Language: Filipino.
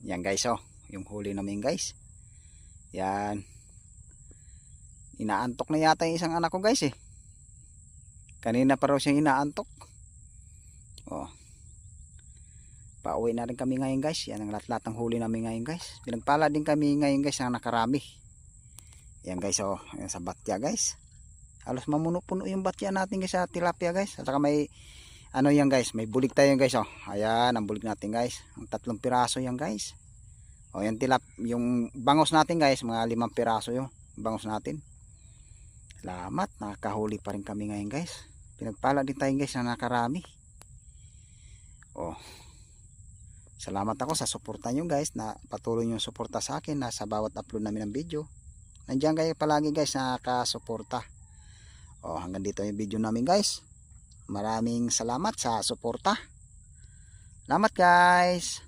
Yan guys, oh, yung huli namin guys. Yan. Inaantok na yata yung isang anak ko guys eh. Kanina pa raw siyang inaantok. Oh. Pauwi na rin kami ngayon guys. Yan ang lahat-lahat ng huli namin ngayon guys. Pinagpala din kami ngayon guys na nakarami. Yan guys, oh, yan sa batya guys. Halos mamuno-puno yung batya natin guys sa tilapia guys. At saka may ano yan guys, may bulig tayo guys, oh. Ayan ang bulig natin guys. Ang 3 piraso yan guys. O yan yung bangos natin guys, mga 5 piraso yung bangos natin. Salamat, nakakahuli pa rin kami ngayon guys. Pinagpala din tayo guys na nakarami. Oh. Salamat ako sa suporta nyo guys, na patuloy nyo suporta sa akin na sa bawat upload namin ng video. Nandiyan kayo palagi guys na nakasuporta. Oh, hanggang dito yung video namin guys. Maraming salamat sa suporta. Salamat guys.